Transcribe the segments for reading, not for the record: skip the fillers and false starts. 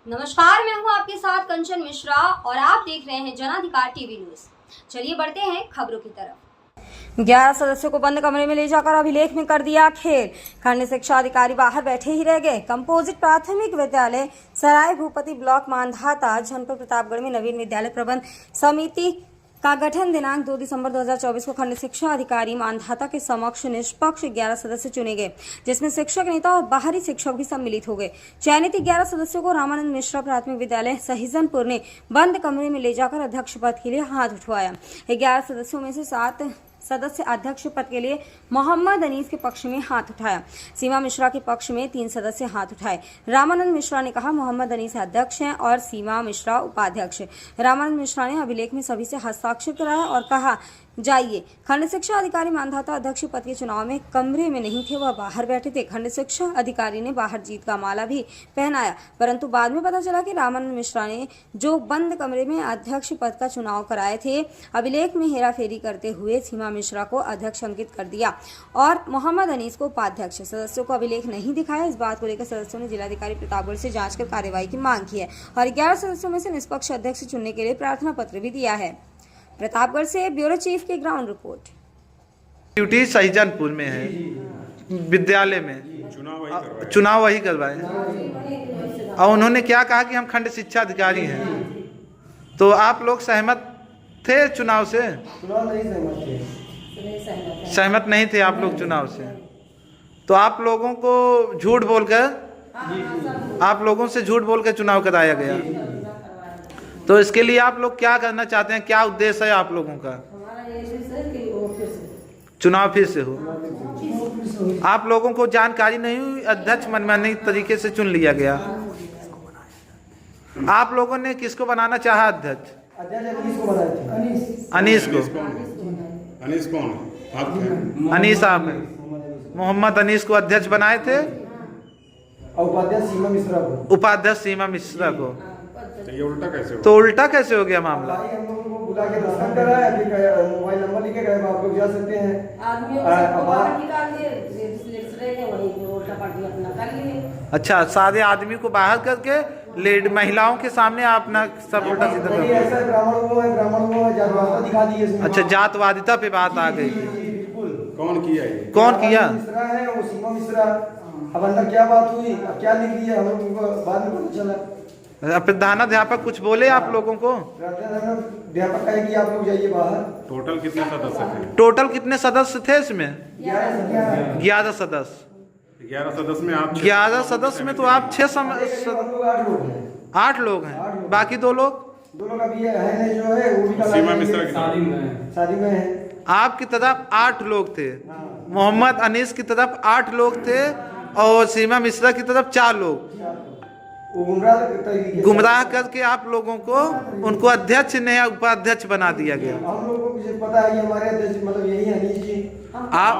नमस्कार, मैं हूं आपके साथ कंचन मिश्रा और आप देख रहे हैं जनाधिकार टीवी न्यूज। चलिए बढ़ते हैं खबरों की तरफ। 11 सदस्यों को बंद कमरे में ले जाकर अभिलेख में कर दिया खेल। खंड शिक्षा अधिकारी बाहर बैठे ही रह गए। कंपोजिट प्राथमिक विद्यालय सराय भूपति ब्लॉक मांधाता जनपद प्रतापगढ़ में नवीन विद्यालय प्रबंध समिति का गठन दिनांक 2 दिसंबर 2024 को खंड शिक्षा अधिकारी मानधाता के समक्ष निष्पक्ष 11 सदस्य चुने गए, जिसमें शिक्षक नेता और बाहरी शिक्षक भी सम्मिलित हो गए। चयनित 11 सदस्यों को रामानंद मिश्रा प्राथमिक विद्यालय सहिजनपुर ने बंद कमरे में ले जाकर अध्यक्ष पद के लिए हाथ उठवाया। 11 सदस्यों में से 7 सदस्य अध्यक्ष पद के लिए मोहम्मद अनीस के पक्ष में हाथ उठाया। सीमा मिश्रा के पक्ष में 3 सदस्य हाथ उठाए। रामानंद मिश्रा ने कहा मोहम्मद अनीस अध्यक्ष हैं और सीमा मिश्रा उपाध्यक्ष। रामानंद मिश्रा ने अभिलेख में सभी से हस्ताक्षर कराया और कहा जाइए। खंड शिक्षा अधिकारी मानधाता अध्यक्ष पद के चुनाव में कमरे में नहीं थे, वह बाहर बैठे थे। खंड शिक्षा अधिकारी ने बाहर जीत का माला भी पहनाया, परंतु बाद में पता चला कि रामानंद मिश्रा ने जो बंद कमरे में अध्यक्ष पद का चुनाव कराए थे, अभिलेख में हेराफेरी करते हुए सीमा मिश्रा को अध्यक्ष अंकित कर दिया और मोहम्मद अनीस को उपाध्यक्ष। सदस्यों को अभिलेख नहीं दिखाया। इस बात को लेकर सदस्यों ने जिलाधिकारी प्रतापगढ़ से जांच कर कार्रवाई की मांग की है और 11 सदस्यों में से निष्पक्ष अध्यक्ष चुनने के लिए प्रार्थना पत्र भी दिया है। प्रतापगढ़ से ब्यूरो चीफ की ग्राउंड रिपोर्ट। ड्यूटी सहिजनपुर में है, विद्यालय में चुनाव वही करवाए और उन्होंने क्या कहा कि हम खंड शिक्षा अधिकारी हैं। तो आप लोग सहमत थे चुनाव से? सहमत नहीं थे आप लोग चुनाव से। तो आप लोगों को झूठ बोलकर आप लोगों से झूठ बोलकर चुनाव कराया गया। तो इसके लिए आप लोग क्या करना चाहते हैं? क्या उद्देश्य है आप लोगों का? चुनाव फिर से हो। आप लोगों को जानकारी नहीं हुई, अध्यक्ष मनमानी तरीके से चुन लिया गया। आप लोगों ने किसको बनाना चाहा अध्यक्ष? अनीस को। अनीस कौन है? अनीस साहब है। मोहम्मद अनीस को अध्यक्ष बनाए थे, उपाध्यक्ष सीमा मिश्रा को। ये उल्टा कैसे हो? तो उल्टा कैसे हो गया मामला? बुला के दस्तखत कराया, मोबाइल नंबर लिखे गए, आप लोग जा सकते हैं। अच्छा, सारे आदमी को बाहर करके महिलाओं के सामने अपना सब उल्टा सीधा कर दिया। जातवादिता दिखा दी है। अच्छा, जातवादिता पे बात आ गई। कौन किया ये? कौन किया? मिश्रा है वो, सीमा मिश्रा। अब अंदर क्या बात हुई, अब क्या लिख दिया, हम लोग को बाद में पता चला। प्रधानाध्यापक कुछ बोले आप लोगों को? अध्यापक कहे कि आप लोग जाइए बाहर। टोटल कितने सदस्य थे? टोटल कितने सदस्य थे इसमें? 11 सदस्य। 11 सदस्य में आप 11 सदस्य में तो आप 8 लोग हैं। बाकी 2 लोग अभी है नहीं, जो है वो भी सीमा मिश्रा की शादी में है। आपकी तरफ 8 लोग थे, मोहम्मद अनीस की तरफ 8 लोग थे और सीमा मिश्रा की तरफ 4 लोग। गुमराह करके आप लोगों को उनको अध्यक्ष ने उपाध्यक्ष बना दिया गया। हम लोगों को पता है कि हमारे अध्यक्ष मतलब यही है अनीस जी। आप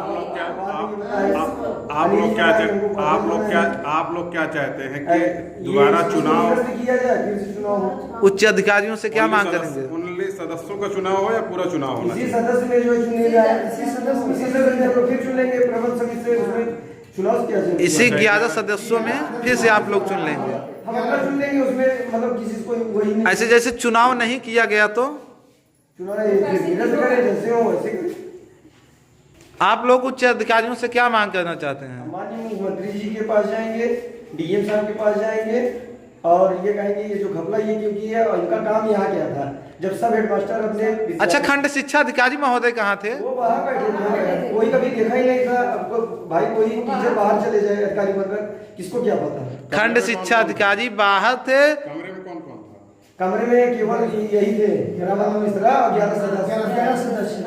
लोग क्या चाहते हैं कि दोबारा चुनाव किया जाए, फिर से चुनाव हो। उच्च अधिकारियों से क्या मांग करेंगे? 19 सदस्यों का चुनाव हो या पूरा चुनाव होना? इसी सदस्य में जो चुने जाए, इसी सदस्य में हम लोग फिर चुन लेंगे प्रबंध समिति से, उसमें चुनाव किया जाए। इसी 11 सदस्यों में फिर से आप लोग चुन लेंगे। हम अपना चुन लेंगे, उसमें मतलब किसी को वही नहीं। ऐसे जैसे चुनाव नहीं किया गया तो चुनाव जैसे हो वैसे करें। आप लोग उच्च अधिकारियों से क्या मांग करना चाहते हैं? माननीय मुख्यमंत्री जी के पास जाएंगे, डीएम साहब के पास जाएंगे और ये कहेंगे ये जो घपला ये क्यों किया है और इनका काम यहाँ क्या था, जब सब हेडमास्टर अपने। अच्छा, खंड शिक्षा अधिकारी महोदय कहाँ थे? वो बाहर बैठे थे, कोई कभी देखा ही नहीं था। आपको भाई कोई टीचर बाहर चले जाए अधिकारी बनकर, किसको क्या पता। खंड शिक्षा अधिकारी बाहर थे। कमरे में कौन कौन था? कमरे में केवल यही थे, रामानंद मिश्रा और 11 सदस्य।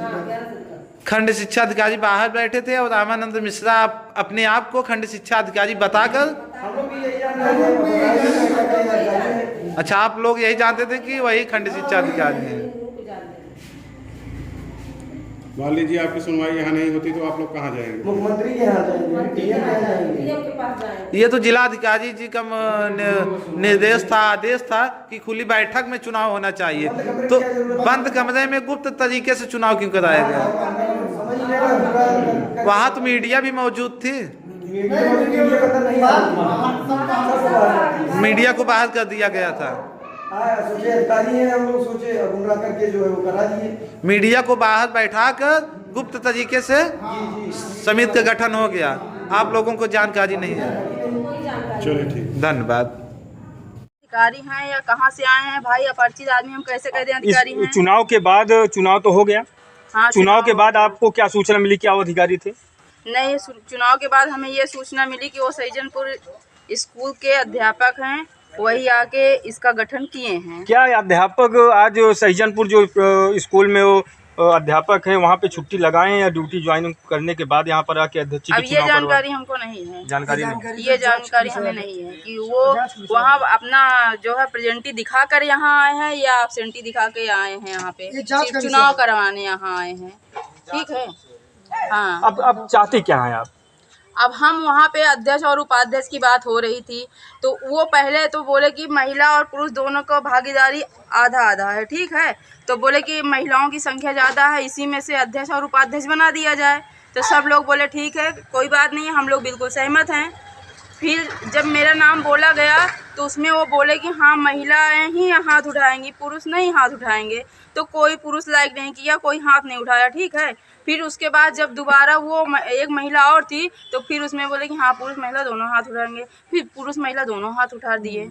खंड शिक्षा अधिकारी बाहर बैठे थे और रामानंद मिश्रा अपने आप को खंड शिक्षा अधिकारी बताकर। हम लोग भी यही जानते हैं। अच्छा, आप लोग यही जानते थे कि वही खंड शिक्षा अधिकारी हैं। मान लीजिए आपकी सुनवाई यहाँ नहीं होती तो आप लोग कहाँ जाएंगे? मुख्यमंत्री के यहाँ जाएंगे, डीएम के यहाँ जाएंगे। ये तो जिलाधिकारी जी का निर्देश था, आदेश था कि खुली बैठक में चुनाव होना चाहिए, तो बंद कमरे में गुप्त तरीके से चुनाव क्यों कराया गया? वहाँ तो मीडिया भी मौजूद थी। मीडिया का नहीं आता। मीडिया को बाहर कर दिया गया था। सोचे अधिकारी हैं हम लोग, सोचे गुमराह करके जो है वो करा दिए। मीडिया को बाहर बैठा कर गुप्त तरीके से समिति का गठन हो गया, आप लोगों को जानकारी नहीं है। चलिए ठीक, धन्यवाद। अधिकारी हैं या कहाँ से आए हैं भाई, अपरिचित आदमी हम कैसे कह दें अधिकारी हैं। चुनाव के बाद, चुनाव तो हो गया, हाँ, चुनाव के बाद आपको क्या सूचना मिली, क्या वो अधिकारी थे? नहीं, चुनाव के बाद हमें ये सूचना मिली कि वो सैजनपुर स्कूल के अध्यापक हैं, वही आके इसका गठन किए हैं। क्या अध्यापक आज सैजनपुर जो स्कूल में वो अध्यापक हैं वहाँ पे छुट्टी लगाए हैं या ड्यूटी ज्वाइन करने के बाद यहाँ पर आके अध्यक्ष अब ये जानकारी हमको नहीं है, जानकारी नहीं, ये जानकारी हमें नहीं है कि वो वहाँ अपना जो है प्रेजेंटी दिखा कर यहाँ आए हैं या एब्सेंटी दिखा के आए हैं, यहाँ पे सिर्फ चुनाव करवाने यहाँ आए हैं। ठीक है, हाँ। अब चाहते क्या हैं आप? अब हम वहाँ पे अध्यक्ष और उपाध्यक्ष की बात हो रही थी, तो वो पहले तो बोले कि महिला और पुरुष दोनों को भागीदारी आधा आधा है। ठीक है, तो बोले कि महिलाओं की संख्या ज़्यादा है, इसी में से अध्यक्ष और उपाध्यक्ष बना दिया जाए। तो सब लोग बोले ठीक है, कोई बात नहीं, हम लोग बिल्कुल सहमत हैं। फिर जब मेरा नाम बोला गया तो उसमें वो बोले कि हाँ महिलाएं ही हाथ उठाएंगी, पुरुष नहीं हाथ उठाएंगे। तो कोई पुरुष लाइक नहीं किया, कोई हाथ नहीं उठाया। ठीक है, फिर उसके बाद जब दोबारा वो एक महिला और थी तो फिर उसमें बोले कि हाँ पुरुष महिला दोनों हाथ उठाएंगे, फिर पुरुष महिला दोनों हाथ उठा दिए।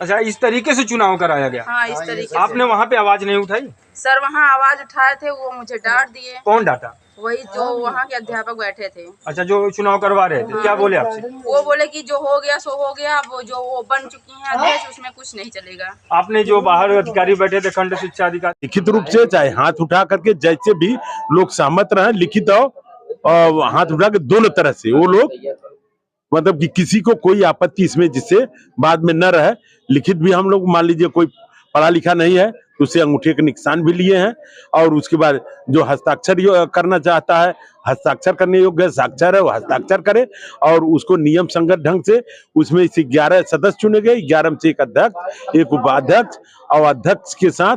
अच्छा, इस तरीके से चुनाव कराया गया? हाँ, इस तरीके से। आपने वहाँ पे आवाज नहीं उठाई? सर वहाँ आवाज उठाए थे, वो मुझे डांट दिए। कौन डांटा? वही जो वहाँ के अध्यापक बैठे थे। अच्छा, जो चुनाव करवा रहे थे, क्या बोले आपसे? वो बोले कि जो हो गया सो हो गया, वो जो वो बन चुकी हैं अध्यक्ष उसमें कुछ नहीं चलेगा। आपने जो बाहर अधिकारी बैठे थे, खंड शिक्षा अधिकारी, लिखित रूप से चाहे हाथ उठा करके जैसे भी लोग सहमत रहे, लिखित और हाथ उठा के दोनों तरह से वो लोग मतलब कि किसी को कोई आपत्ति इसमें जिससे बाद में न रहे। लिखित भी हम लोग मान लीजिए कोई पढ़ा लिखा नहीं है तो उसे अंगूठे के निशान भी लिए हैं, और उसके बाद जो हस्ताक्षर करना चाहता है, हस्ताक्षर करने योग्य साक्षर है वो हस्ताक्षर करे, और उसको नियम संगत ढंग से उसमें से 11 सदस्य चुने गए, 11 में से एक अध्यक्ष, एक उपाध्यक्ष, और अध्यक्ष के साथ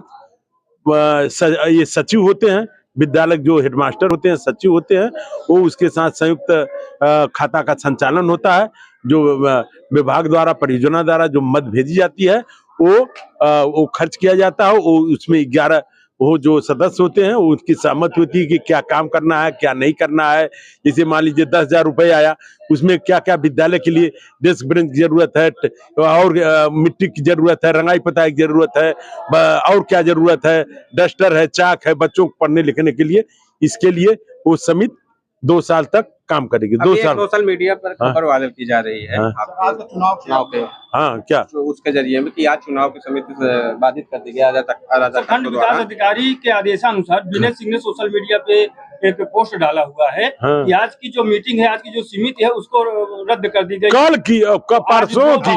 ये सचिव होते हैं, विद्यालय जो हेडमास्टर होते हैं सचिव होते हैं, वो उसके साथ संयुक्त खाता का संचालन होता है। जो विभाग द्वारा परियोजना द्वारा जो मद भेजी जाती है वो खर्च किया जाता है। वो उसमें 11 वो जो सदस्य होते हैं उनकी सहमति होती है कि क्या काम करना है क्या नहीं करना है। जैसे मान लीजिए 10,000 रुपये आया, उसमें क्या क्या विद्यालय के लिए डेस्क बेंच की जरूरत है, और मिट्टी की जरूरत है, रंगाई पुताई की जरूरत है, और क्या जरूरत है, डस्टर है, चाक है बच्चों को पढ़ने लिखने के लिए। इसके लिए वो समिति 2 साल तक काम करेगी। 2 साल सोशल मीडिया पर खबर वायरल की जा रही है आपके चुनाव के, हाँ क्या तो उसके जरिए में कि आज चुनाव की समिति से बाधित कर दी गया। खंड विकास अधिकारी के आदेशानुसार विनय सिंह ने सोशल मीडिया पे एक पोस्ट डाला हुआ है कि आज की जो मीटिंग है, आज की जो समिति है उसको रद्द कर दी गई। कल की परसों की